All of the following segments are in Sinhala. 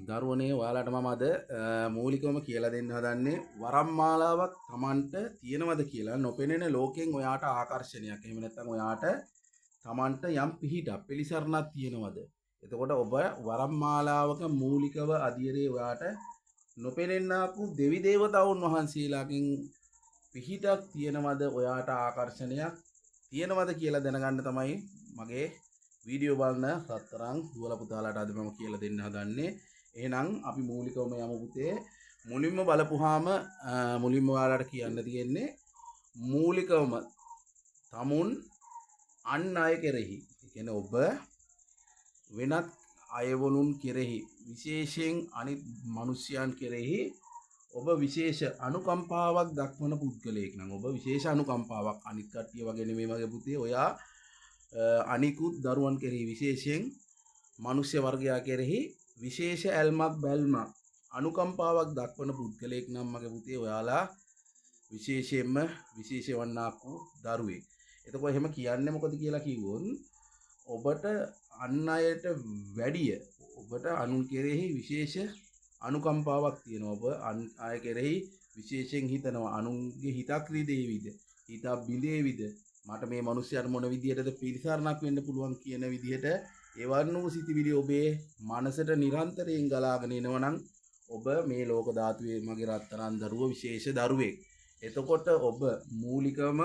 දරුවනේ ඔයාලට මම අද මූලිකවම කියලා දෙන්න හදන්නේ වරම් මාලාවක් Tamanට තියෙනවද කියලා නොපෙනෙන ලෝකෙන් ඔයාට ආකර්ෂණයක්. එහෙම නැත්නම් ඔයාට Tamanට යම් පිහිටක් පිළිසරණක් තියෙනවද? එතකොට ඔබ වරම් මාලාවක මූලිකව අධියරේ ඔයාට නොපෙනෙන්නාපු දෙවි දේවතාවුන් වහන්සේලාගෙන් පිහිටක් තියෙනවද ඔයාට ආකර්ෂණයක් තියෙනවද කියලා දැනගන්න තමයි මගේ වීඩියෝ බලන රත්තරන් දුවලා පුතාලාට අද මම කියලා දෙන්න හදන්නේ. එහෙනම් අපි මූලිකවම යමු පුතේ. මුලින්ම බලපුවාම මුලින්ම ඔයාලට කියන්න තියෙන්නේ මූලිකවම තමුන් අන් අය කෙරෙහි, ඒ කියන්නේ ඔබ වෙනත් අයවලුන් කෙරෙහි විශේෂයෙන් අනිත් මිනිස්යන් කෙරෙහි ඔබ විශේෂ අනුකම්පාවක් දක්වන පුද්ගලයෙක් නම් ඔබ විශේෂ අනුකම්පාවක් අනිත් කට්ටිය වගේ නෙමෙයි මගේ පුතේ. ඔයා අනිකුත් දරුවන් කෙරෙහි විශේෂයෙන් මනුෂ්‍ය වර්ගයා කෙරෙහි විශේෂ ඇල්මක් බැල්මක් අනුකම්පාවක් දක්වන පුද්ගලයෙක් නම් මගේ පුතේ ඔයාලා විශේෂයෙන්ම විශේෂ වන්නාක් වූ දරුවෙක්. එතකොට එහෙම කියන්නේ මොකද කියලා කිව්වොත් ඔබට අන් අයට වැඩිය ඔබට අනුන් කෙරෙහි විශේෂ අනුකම්පාවක් තියෙනවා. ඔබ අන් අය කෙරෙහි විශේෂයෙන් හිතනවා අනුන්ගේ හිතක් රිදේවිද හිතක් බිඳේවිද මට මේ මිනිස්යාට මොන විදියටද පිළිසරණක් වෙන්න පුළුවන් කියන විදිහට එවන් වූ සිතිවිලි ඔබේ මනසට නිරන්තරයෙන් ගලාගෙන එනවනම් ඔබ මේ ලෝක ධාතුවේ මගේ රත්තරන් දරුව විශේෂ දරුවෙක්. එතකොට ඔබ මූලිකවම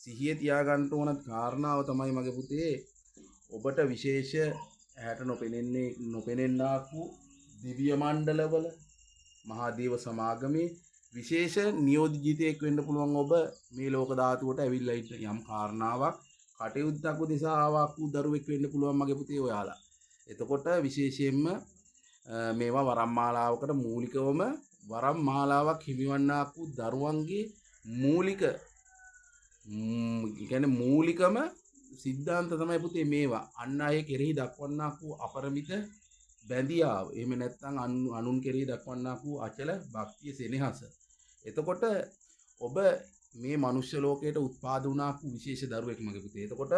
සිහිය තියාගන්න ඕන කාරණාව තමයි මගේ පුතේ ඔබට විශේෂ ඇහැට නොපෙනෙන්නාක් වූ දිව්‍ය මණ්ඩලවල මහා දේව සමාගමේ විශේෂ නියෝජිතයෙක් වෙන්න පුළුවන්. ඔබ මේ ලෝක ධාතුවට ඇවිල්ලා ඉන්න යම් කාරණාවක් කටයුත්තක් උදෙසා ආවක් වූ දරුවෙක් වෙන්න පුළුවන් මගේ පුතේ ඔයාලා. එතකොට විශේෂයෙන්ම මේවා වරම් මාලාවකට මූලිකවම වරම් මාලාවක් හිමිවන්නාක් වූ දරුවන්ගේ මූලිකම සිද්ධාන්ත තමයි පුතේ මේවා. අන් අය කෙරෙහි දක්වන්නාක් වූ අපරිමිත බැඳියාව. එහෙම නැත්නම් අනුන් කෙරෙහි දක්වන්නාක් වූ අචල භක්තිය සෙනෙහස. එතකොට ඔබ මේ මනුෂ්‍ය ලෝකයට උත්පාද වුණා වූ විශේෂ දරුවෙක් මගේ පුතේ. එතකොට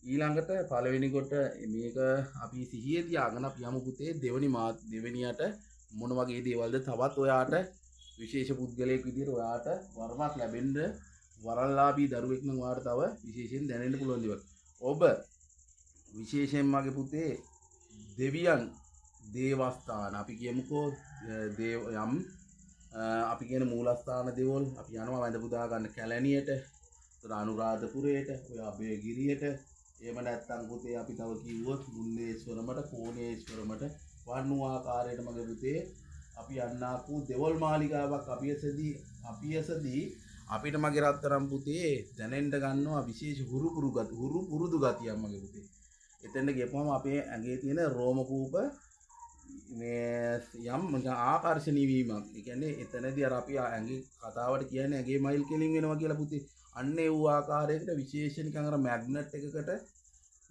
ඊළඟට පළවෙනි කොට මේක අපි සිහියේ තියාගෙන අපි යමු පුතේ දෙවෙනියට මොන වගේ දේවල්ද තවත් ඔයාට විශේෂ පුද්ගලයෙක් විදිහට ඔයාට වරමක් ලැබෙන්න වරල්ලාභී දරුවෙක් නම් ඔයාට තව විශේෂයෙන් දැනෙන්න පුළුවන් දේවල්. ඔබ විශේෂයෙන් මගේ පුතේ දෙවියන් දේවස්ථාන අපි කියමුකෝ යම් අපි කියන මූලස්ථාන දේවල් අපි යනවා වැඳ පුදා ගන්න කැලණියට, අනුරාධපුරයට, ඔය අබේගිරියට, එහෙම නැත්නම් පුතේ අපි තව කිව්වොත් මුන්නේශ්වරමට, කෝණේශ්වරමට වර්ණු ආකාරයට මගේ පුතේ අපි යන්නාකු දෙවල් මාලිගාවක් අපියසදී අපිට මගේ රත්තරන් පුතේ දැනෙන්න ගන්නවා විශේෂ හුරු පුරුදු ගතියක් මගේ පුතේ. එතෙන්ට ගියපුවම අපේ ඇඟේ තියෙන රෝම කූප මේ යම් ආකර්ෂණීය වීමක්. ඒ කියන්නේ එතනදී අර අපි ඇඟේ කතාවට කියන්නේ ඇඟේ මයිල් කෙලින් වෙනවා කියලා පුතේ. අන්න ඒ වූ ආකාරයකට විශේෂ නිකන් අර මැග්නට් එකකට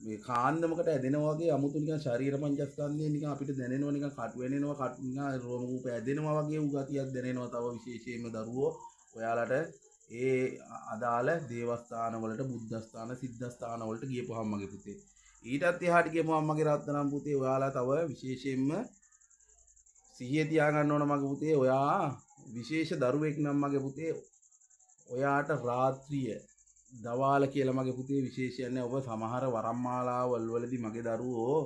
මේ කාන්දමකට ඇදෙනවා වගේ 아무තු නිකන් ශරීර පංචස්කන්ධයෙන් නිකන් අපිට දැනෙනවා නිකන් කටු වෙනෙනවා නිකන් රෝම කූප ඇදෙනවා වගේ වූ ගතියක් දැනෙනවා. තව විශේෂයෙන්ම දරුවෝ ඔයාලට ඒ අදාළ දේවස්ථාන වලට බුද්ධස්ථාන සිද්ධස්ථාන වලට ගියපුවාම මගේ පුතේ ඊටත් එහාට ගියපුවාම මගේ රත්තරන් පුතේ ඔයාලා තව විශේෂයෙන්ම සිහිය තියාගන්න ඕන මගේ පුතේ ඔයා විශේෂ දරුවෙක් නම් මගේ පුතේ ඔයාට රාත්‍රිය දවාල කියලා මගේ පුතේ විශේෂයෙන් ඔබ සමහර වරම් මාලාවල් වලදී මගේ දරුවෝ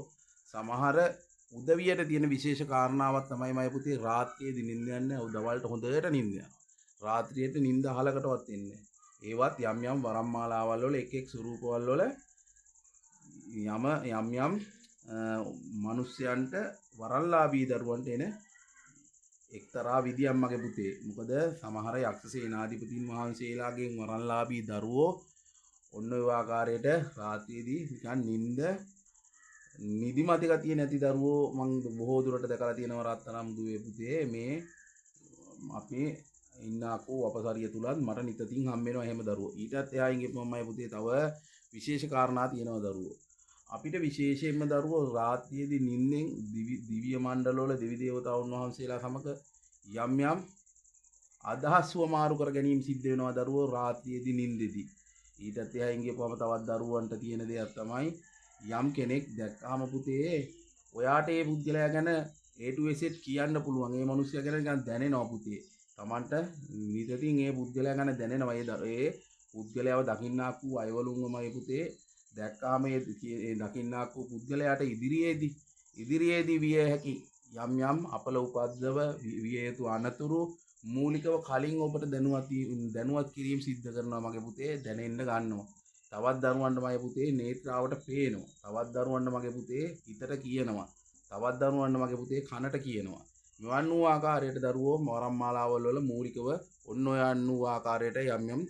සමහර උදවියට තියෙන විශේෂ කාරණාවක් තමයි මගේ පුතේ රාත්‍රියේදී නිින්ද යන්නේ දවල්ට හොඳට නිින්ද යනවා. රාත්‍රියේදී නිින්ද අහලකටවත් එන්නේ. ඒවත් යම් වරම් මාලාවල් වල එක් ස්වරූපවල වල යම් මිනිස්යන්ට වරල්ලාභී දරුවන්ට එන එක්තරා විදියක් මගේ පුතේ. මොකද සමහර යක්ෂ සේනාධිපතින් වහන්සේලාගෙන් වරල්ලාභී දරුවෝ ඔන්න ඔය ආකාරයට රාත්‍රියේදී නිකන් නිදිමත ගතිය නැති දරුවෝ මම බොහෝ දුරට දැකලා තියෙනවා රත්තරන් දුවේ පුතේ. මේ අපේ ඉන්නකෝ අපසාරිය තුලත් මට නිතින් හම් වෙනවා එහෙම දරුවෝ. ඊටත් එහායින් ගිහම මම පුතේ තව විශේෂ කාරණා තියෙනවා දරුවෝ. අපිට විශේෂයෙන්ම දරුවෝ රාත්‍රියේදී නිින්නෙන් දිව්‍ය මණ්ඩල වල දෙවි දේවතාවුන් වහන්සේලා සමග යම් අදහස්ව මාරු කර ගැනීම සිද්ධ වෙනවා දරුවෝ රාත්‍රියේදී නිින්දෙදී. ඊටත් එහායින් ගිහම තවත් දරුවන්ට තියෙන දෙයක් තමයි යම් කෙනෙක් දැක්කාම පුතේ ඔයාට ඒ පුද්ගලයා ගැන A to Z කියන්න පුළුවන්. ඒ මිනිස්සයා ගැන නිකන් දැනෙනවා පුතේ. Tamanට නිතින් ඒ පුද්ගලයා ගැන දැනෙනවා. ඒ පුද්ගලයාව දකින්නාක් වූ අයවලුන්මයි පුතේ දැක්කාම ඒ දකින්නාක් වූ පුද්ගලයාට ඉදිරියේදී විය හැකි යම් යම් අපල උපද්දව විය යුතු අනතුරු මූලිකව කලින් ඔබට දැනුවත් කිරීම සිද්ධ කරනවා මගේ පුතේ දැනෙන්න ගන්නවා. තවත් දරුවන්ට මගේ පුතේ නේත්‍රාවට පේනවා. තවත් දරුවන්ට මගේ පුතේ හිතට කියනවා. තවත් දරුවන්ට මගේ පුතේ කනට කියනවා. මෙවන් වූ ආකාරයට දරුවෝ වරම් මාලාවල් වල මූලිකව ඔන්න ඔයන් වූ ආකාරයට යම්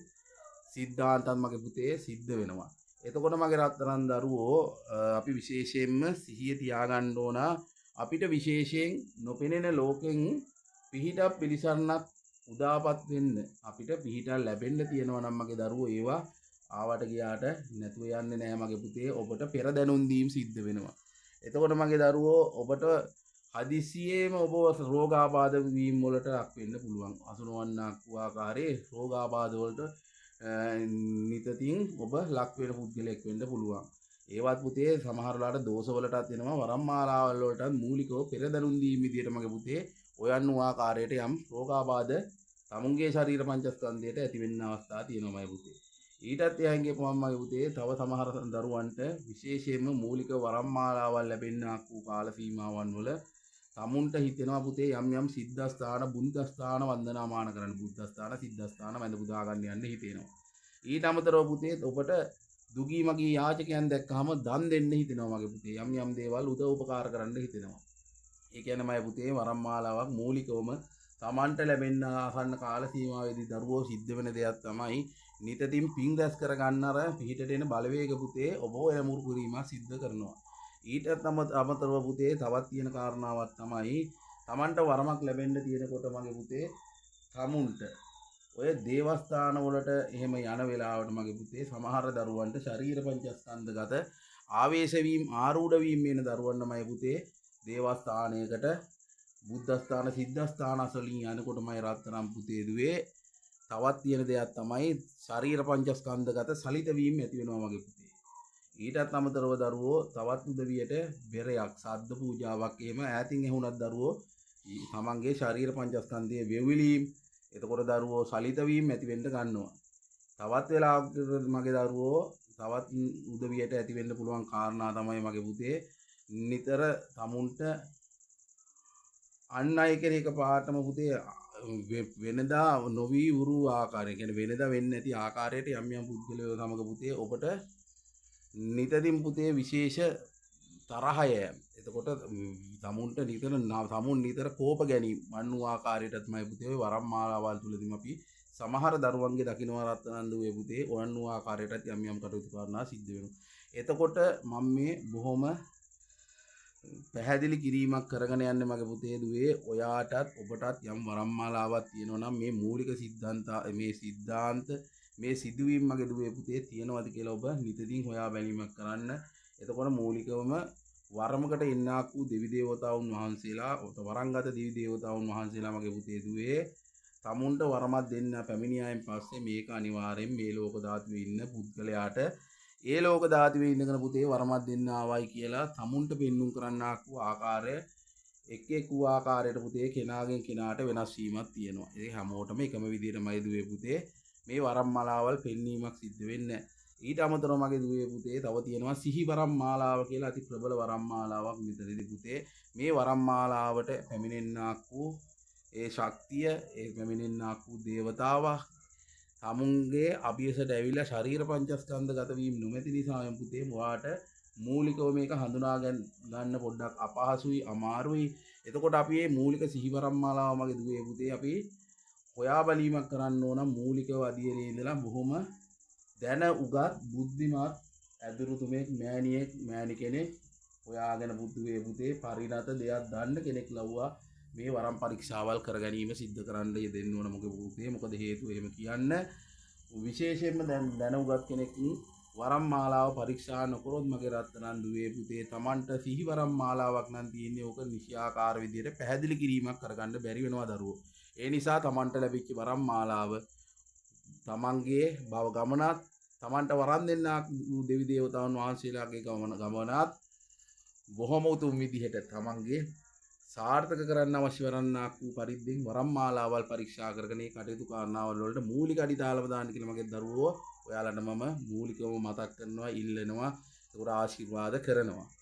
සිද්ධාන්තත් මගේ පුතේ සිද්ධ වෙනවා. එතකොට මගේ රත්තරන් දරුවෝ අපි විශේෂයෙන්ම සිහිය තියාගන්න ඕන අපිට විශේෂයෙන් නොපෙනෙන ලෝකෙන් පිහිටක් පිළිසරණක් උදාපත් වෙන්න අපිට පිහිටක් ලැබෙන්න තියෙනවා නම් මගේ දරුවෝ ඒවා ආවට ගියාට නැතුව යන්නේ නැහැ මගේ පුතේ ඔබට පෙර දැනුම් දීම් සිද්ධ වෙනවා. එතකොට මගේ දරුවෝ ඔබට හදිසියෙම ඔබ රෝගාබාධ වීම වලට ලක් වෙන්න පුළුවන්. අසුනවන්නක් වූ ආකාරයේ රෝගාබාධ වලට නිතින් ඔබ ලක් වෙන පුද්ගලයෙක් වෙන්න පුළුවන්. ඒවත් පුතේ සමහර වෙලාවට දෝෂ වලටත් එනවා වරම් මාලාවල් වලටත් මූලිකව පෙර දැනුම් දීම විදියට මගේ පුතේ ඔයන් වූ ආකාරයට යම් රෝගාබාධ තමුන්ගේ ශරීර පංචස්කන්ධයට ඇති වෙන්න අවස්ථා තියෙනවා මගේ පුතේ. ඊටත් එහායින් ගියපුවම මගේ පුතේ තව සමහර දරුවන්ට විශේෂයෙන්ම මූලික වරම් මාලාවල් ලැබෙන්නක් වූ කාල සීමාවන් වල තමුන්ට හිතෙනවා පුතේ යම් සිද්ධාස්ථාන බුද්ධස්ථාන වන්දනාමාන කරන්න බුද්ධස්ථාන සිද්ධාස්ථාන වැඳ පුදා ගන්න යන්න හිතෙනවා. ඊට අමතරව පුතේ ඔබට දුගී මගී යාචකයන් දැක්කහම දන් දෙන්න හිතෙනවා මගේ පුතේ. යම් දේවල් උදව් උපකාර කරන්න හිතෙනවා. ඒ කියන්නේ මගේ පුතේ වරම් මාලාවක් මූලිකවම තමන්ට ලැබෙන්න ආසන්න කාල සීමාවේදී දරුවෝ සිද්ධ වෙන දෙයක් තමයි නිතින් පිං දැස් කර ගන්න අර පිහිටට එන බලවේග පුතේ ඔබ ඔය මුරු කිරීම සිද්ධ කරනවා. ඊට අමතරව පුතේ තවත් තියෙන කාරණාවක් තමයි තමන්ට වරමක් ලැබෙන්න තියෙනකොට මගේ පුතේ තමුන්ට ඔය දේවස්ථාන වලට එහෙම යන වෙලාවට මගේ පුතේ සමහර දරුවන්ට ශරීර පංචස්කන්ධගත ආවේශ වීම ආරූඪ වීම වෙන දරුවන්ට මගේ පුතේ දේවස්ථානයකට බුද්ධස්ථාන සිද්ධාස්ථාන අසලින් යනකොට මගේ රත්තරන් පුතේ දුවේ තවත් තියෙන දෙයක් තමයි ශරීර පංචස්කන්ධගත සලිත වීම ඇති වෙනවා මගේ පුතේ. ඊටත් අමතරව දරුවෝ තවත් උදවියට බෙරයක් සද්ද පූජාවක් එහෙම ඈතින් ඇහුණත් දරුවෝ තමන්ගේ ශරීර පංචස්කන්ධයේ වෙවිලීම් එතකොට දරුවෝ සලිත වීම ඇති වෙන්න ගන්නවා. තවත් වෙලාවකට මගේ දරුවෝ තවත් උදවියට ඇති වෙන්න පුළුවන් කාරණා තමයි මගේ පුතේ නිතර තමුන්ට අන් අය කෙරෙහි පාටම පුතේ වෙනදා නොවි උරු ආකාරය කියන්නේ වෙනදා වෙන්නේ නැති ආකාරයට යම් පුද්ගලයෝ සමග පුතේ ඔබට නිතින් පුතේ විශේෂ තරහය. එතකොට තමුන්ට තමුන් නිතර කෝප ගැනීම වන්නු ආකාරයටත් මයි පුතේ ඔය වරම් මාලාවල් තුලදීම අපි සමහර දරුවන්ගේ දකින්නවා රත්නන් දුවේ පුතේ ඔයන්නු ආකාරයටත් යම් කටයුතු කරනවා සිද්ධ වෙනවා. එතකොට මම මේ බොහොම පැහැදිලි කිරීමක් කරගෙන යන්නේ මගේ පුතේ දුවේ ඔයාටත් ඔබටත් යම් වරම් මාලාවක් තියෙනවා නම් මේ මූලික සිද්ධාන්ත මේ සිදුවීම් මගේ දුවේ පුතේ තියෙනවද කියලා ඔබ නිතින් හොයා බැලීමක් කරන්න. එතකොට මූලිකවම වරමකට එන්නක් වූ දෙවි දේවතාවුන් වහන්සේලා වරංගත දෙවි දේවතාවුන් වහන්සේලා මගේ පුතේ දුවේ තමුන්ට වරමක් දෙන්න පැමිණියායින් පස්සේ මේක අනිවාර්යෙන් මේ ලෝක ධාතුවේ ඉන්න පුද්ගලයාට ඒ ලෝක ධාතුවේ ඉන්නකන පුතේ වරමක් දෙන්න ආවයි කියලා තමුන්ට පෙන්눔 කරන්නක් වූ ආකාරය එක් වූ ආකාරයට පුතේ කෙනාගෙන් කෙනාට වෙනස් වීමක් තියෙනවා. ඒ හැමෝටම එකම විදිහටමයි දුවේ පුතේ මේ වරම් මාලාවල් පෙන්වීමක් සිද්ධ වෙන්නේ. ඊට අමතරව මගේ දුවේ පුතේ තව තියෙනවා සිහි වරම් මාලාව කියලා අති ප්‍රබල වරම් මාලාවක් මෙතනදී පුතේ මේ වරම් මාලාවට පැමිණෙන්නක් වූ ඒ ශක්තිය ඒ පැමිණෙන්නක් වූ දේවතාවා තමුන්ගේ අභියසට ඇවිල්ලා ශරීර පංචස්කන්ධගත වීම නොමැති නිසා යම් පුතේ මොවාට මූලිකව මේක හඳුනා ගන්න පොඩ්ඩක් අපහසුයි අමාරුයි. එතකොට අපි මේ මූලික සිහි වරම් මාලාව මගේ දුවේ පුතේ අපි හොයා බැලීමක් කරන්න ඕන. මූලිකව අධීරේ ඉඳලා බොහොම දැන උගත් බුද්ධිමත් ඇදුරුතුමෙක් මෑණි කෙනෙක් හොයාගෙන බුදුවේ පුතේ පරිණත දෙයක් දන්න කෙනෙක් ලව්වා මේ වරම් පරීක්ෂාවල් කර ගැනීම සිද්ධ කරන්න යෙදෙන්න ඕන මොකද පුතේ මොකද හේතුව එහෙම කියන්න විශේෂයෙන්ම දැන උගත් කෙනෙක් වරම් මාලාව පරීක්ෂා නොකරොත් මගේ රත්තරන් දුවේ පුතේ Tamanට සිහි වරම් මාලාවක් නම් තියෙන්නේ ඕක නිශ්‍යාකාර විදියට පැහැදිලි කිරීමක් කරගන්න බැරි වෙනවා දරුවෝ. ඒ නිසා Tamanට ලැබිච්ච වරම් මාලාව තමන්ගේ භව ගමනත් තමන්ට වරන් දෙන්නක් දෙවි දේවතාවුන් වහන්සේලාගේ ගමනත් බොහොම උතුම් විදිහට තමන්ගේ සාර්ථක කරන්න අවශ්‍ය වරන්නාක් වූ පරිද්දෙන් වරම් මාලාවල් පරීක්ෂා කරගෙන ඒ කටයුතු කාරණාවල් වලට මූලික අඩිතාලම දාන්න කියලා මගේ දරුවෝ ඔයාලට මම මූලිකවම මතක් කරනවා ඉල්ලනවා ඒකට ආශිර්වාද කරනවා